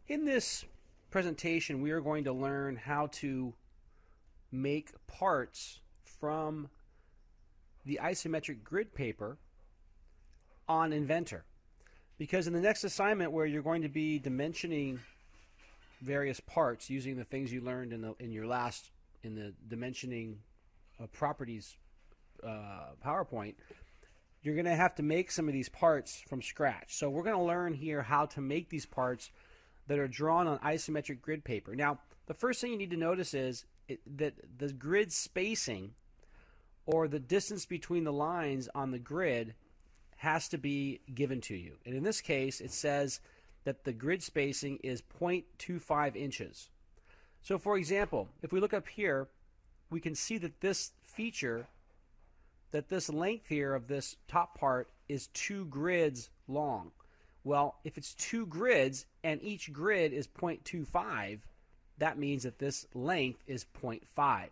In this presentation, we are going to learn how to make parts from the isometric grid paper on Inventor. Because in the next assignment where you're going to be dimensioning various parts using the things you learned in the dimensioning properties PowerPoint, you're going to have to make some of these parts from scratch. So we're going to learn here how to make these parts that are drawn on isometric grid paper. Now, the first thing you need to notice is that the grid spacing, or the distance between the lines on the grid, has to be given to you. And in this case, it says that the grid spacing is 0.25 inches. So for example, if we look up here, we can see that this feature, that this length here of this top part is 2 grids long. Well, if it's 2 grids and each grid is 0.25, that means that this length is 0.5.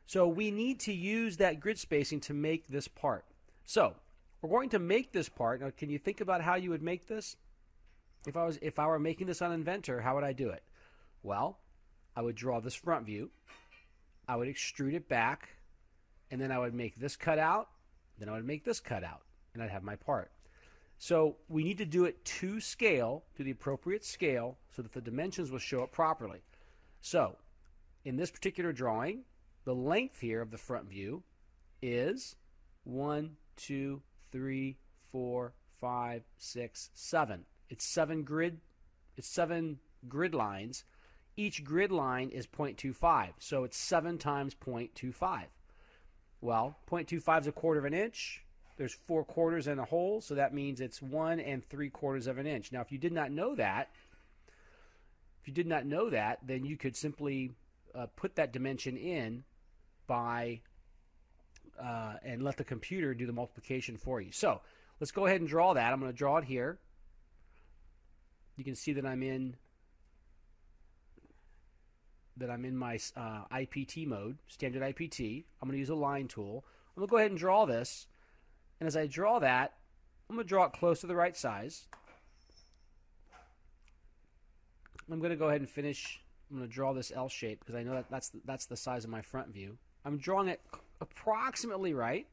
So we need to use that grid spacing to make this part. So we're going to make this part. Now, can you think about how you would make this? If I were making this on Inventor, how would I do it? Well, I would draw this front view. I would extrude it back, and then I would make this cutout. Then I would make this cutout, and I'd have my part. So we need to do it to scale, to the appropriate scale, so that the dimensions will show up properly. So in this particular drawing, the length here of the front view is 1, 2, 3, 4, 5, 6, 7. It's 7 grid lines. Each grid line is 0.25, so it's 7 times 0.25. Well, 0.25 is a quarter of an inch. There's 4 quarters and a whole, so that means it's 1 3/4 of an inch. Now, if you did not know that, then you could simply put that dimension in by and let the computer do the multiplication for you. So let's go ahead and draw that. I'm going to draw it here. You can see that I'm in my IPT mode, standard IPT. I'm going to use a line tool. I'm going to go ahead and draw this. And as I draw that, I'm going to draw it close to the right size. I'm going to go ahead and finish. I'm going to draw this L shape because I know that's the size of my front view. I'm drawing it approximately right.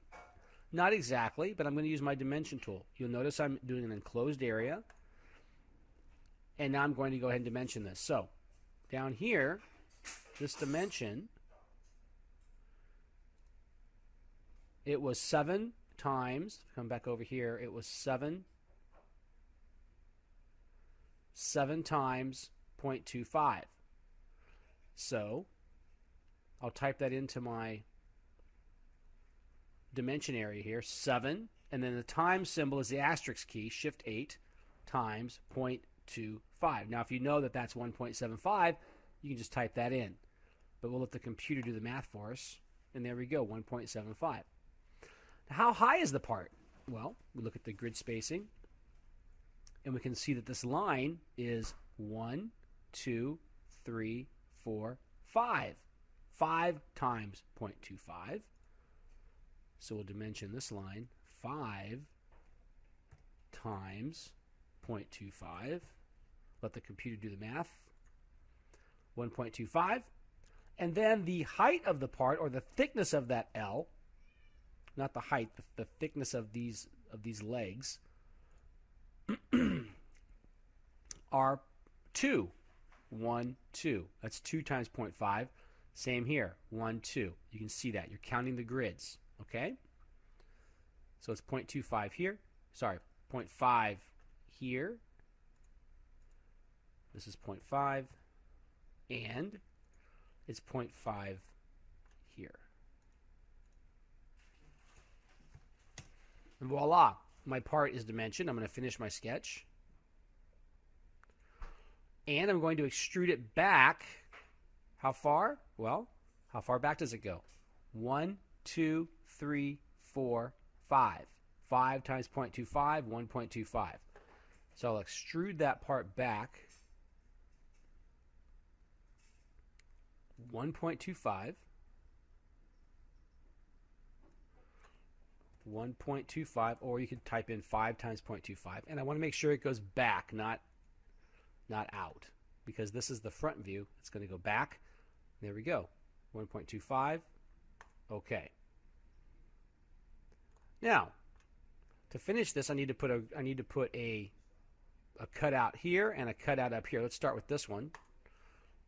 Not exactly, but I'm going to use my dimension tool. You'll notice I'm doing an enclosed area. And now I'm going to go ahead and dimension this. So down here, this dimension, it was 7 times, come back over here, it was 7 times 0.25. So I'll type that into my dimension area here, 7, and then the times symbol is the asterisk key, Shift 8, times 0.25. Now if you know that that's 1.75, you can just type that in. But we'll let the computer do the math for us, and there we go, 1.75. How high is the part? Well, we look at the grid spacing, and we can see that this line is 1, 2, 3, 4, 5. 5 times 0.25. So we'll dimension this line 5 times 0.25. Let the computer do the math. 1.25. And then the height of the part, or the thickness of that L, not the height, the thickness of these legs, are 2. 1, 2. That's 2 times 0.5. Same here. 1, 2. You can see that. You're counting the grids. Okay? So it's 0.25 here. Sorry, 0.5 here. This is 0.5. And it's 0.5 here. And voila, my part is dimensioned. I'm going to finish my sketch. And I'm going to extrude it back. How far? Well, how far back does it go? 1, 2, 3, 4, 5. 5 times 0.25, 1.25. So I'll extrude that part back 1.25. 1.25, or you could type in 5 times 0.25. And I want to make sure it goes back, not out. because this is the front view. It's going to go back. There we go. 1.25. Okay. Now, to finish this, I need to put a cutout here and a cutout up here. Let's start with this one.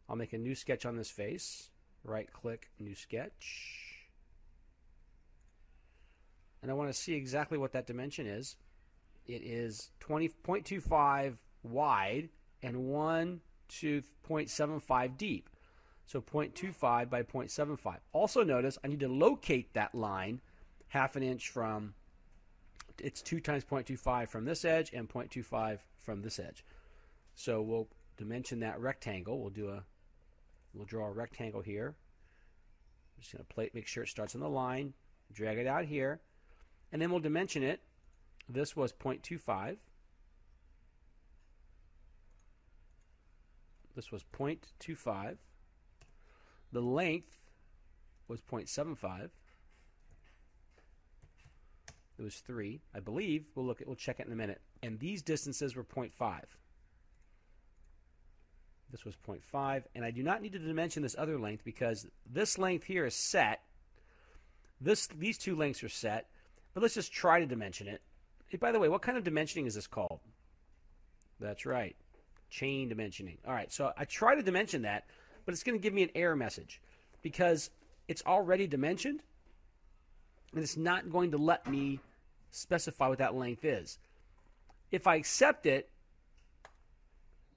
I'll make a new sketch on this face. Right-click, New Sketch. And I want to see exactly what that dimension is. It is 20.25 wide and 1 to 0.75 deep. So 0.25 by 0.75. Also notice I need to locate that line half an inch from, it's 2 times 0.25 from this edge and 0.25 from this edge. So we'll dimension that rectangle. We'll draw a rectangle here. I'm just going to make sure it starts on the line, drag it out here, and then we'll dimension it. This was 0.25. This was 0.25. The length was 0.75. It was 3, I believe. We'll check it in a minute. And these distances were 0.5. This was 0.5, and I do not need to dimension this other length because this length here is set. These two lengths are set, but let's just try to dimension it. Hey, by the way, what kind of dimensioning is this called? That's right, chain dimensioning. All right, so I try to dimension that, but it's going to give me an error message because it's already dimensioned, and it's not going to let me specify what that length is. If I accept it,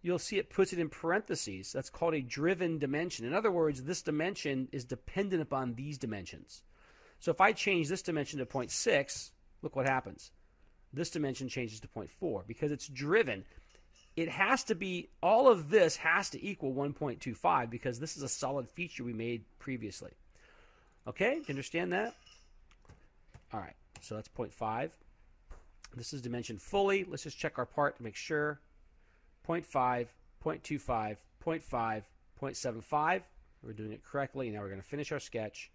you'll see it puts it in parentheses. That's called a driven dimension. In other words, this dimension is dependent upon these dimensions. So if I change this dimension to 0.6, look what happens. This dimension changes to 0.4 because it's driven. It has to be, all of this has to equal 1.25 because this is a solid feature we made previously. Okay, you understand that? All right, so that's 0.5. This is dimensioned fully. Let's just check our part to make sure. 0.5, 0.25, 0.5, 0.75. We're doing it correctly. Now we're going to finish our sketch,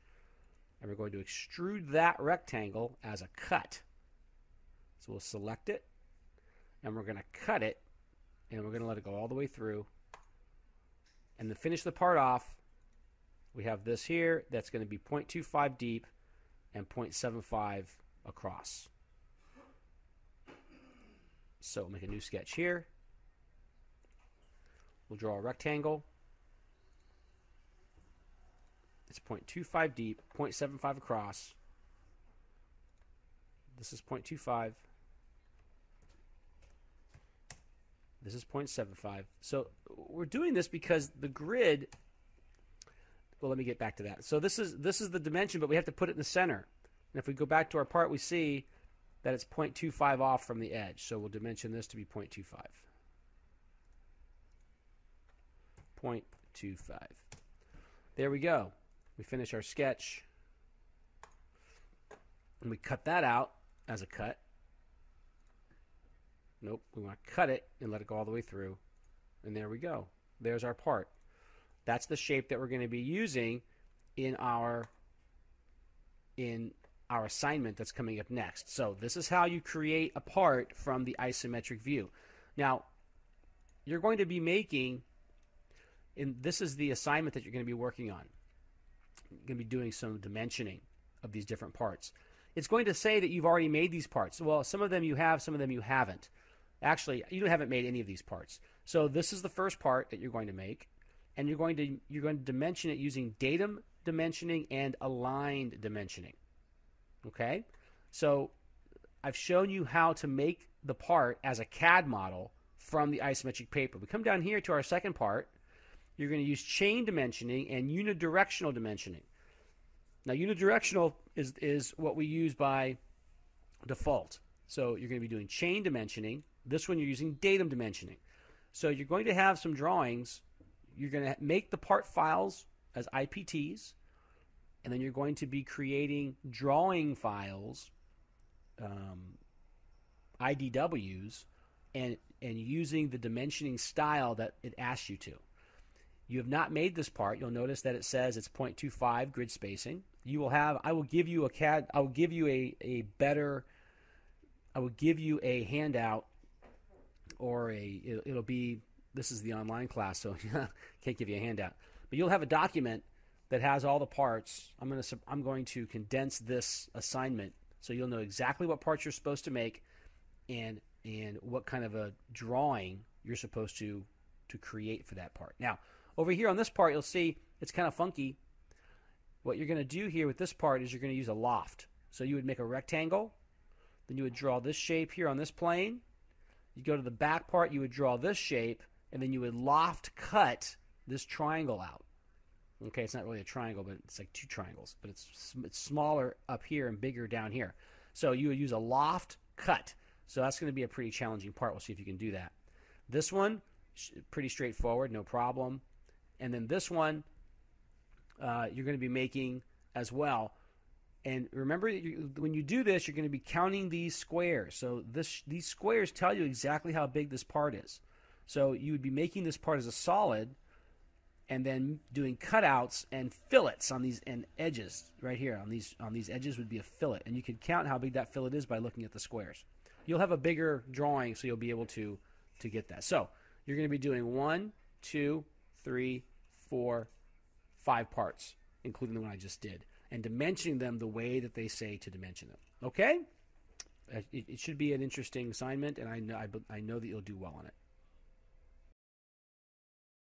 and we're going to extrude that rectangle as a cut. So we'll select it, and we're going to cut it, and we're going to let it go all the way through. And to finish the part off, we have this here that's going to be 0.25 deep and 0.75 across. So we'll make a new sketch here. We'll draw a rectangle. It's 0.25 deep, 0.75 across. This is 0.25. This is 0.75. So we're doing this because the grid, well, let me get back to that. So this is the dimension, but we have to put it in the center. And if we go back to our part, we see that it's 0.25 off from the edge. So we'll dimension this to be 0.25. 0.25. There we go. We finish our sketch. And we cut that out as a cut. Nope, we want to cut it and let it go all the way through. And there we go. There's our part. That's the shape that we're going to be using in our assignment that's coming up next. So this is how you create a part from the isometric view. Now, you're going to be making, and this is the assignment that you're going to be working on. You're going to be doing some dimensioning of these different parts. It's going to say that you've already made these parts. Well, some of them you have, some of them you haven't. Actually, you haven't made any of these parts. So this is the first part that you're going to make, and you're going to dimension it using datum dimensioning and aligned dimensioning. Okay? So I've shown you how to make the part as a CAD model from the isometric paper. We come down here to our second part. You're going to use chain dimensioning and unidirectional dimensioning. Now, unidirectional is what we use by default. So you're going to be doing chain dimensioning. This one you're using datum dimensioning. So you're going to have some drawings. You're going to make the part files as IPTs, and then you're going to be creating drawing files, IDWs, and using the dimensioning style that it asks you to. You have not made this part. You'll notice that it says it's 0.25 grid spacing. You will have, I will give you a CAD, I will give you a handout, or it'll be this is the online class, so can't give you a handout. But you'll have a document that has all the parts. I'm going to condense this assignment so you'll know exactly what parts you're supposed to make and what kind of a drawing you're supposed to create for that part. Now, over here on this part, you'll see it's kind of funky. What you're going to do here with this part is you're going to use a loft. So you would make a rectangle, then you would draw this shape here on this plane. You go to the back part, you would draw this shape, and then you would loft cut this triangle out. Okay, it's not really a triangle, but it's like two triangles, but it's smaller up here and bigger down here. So you would use a loft cut. So that's going to be a pretty challenging part. We'll see if you can do that. This one, pretty straightforward, no problem. And then this one, you're going to be making as well. And remember, when you do this, you're going to be counting these squares. So these squares tell you exactly how big this part is. So you would be making this part as a solid, and then doing cutouts and fillets on these edges right here. On these edges would be a fillet, and you can count how big that fillet is by looking at the squares. You'll have a bigger drawing, so you'll be able to get that. So you're going to be doing 1, 2, 3, 4, 5 parts, including the one I just did, and dimensioning them the way that they say to dimension them. Okay? It should be an interesting assignment, and I know that you'll do well on it.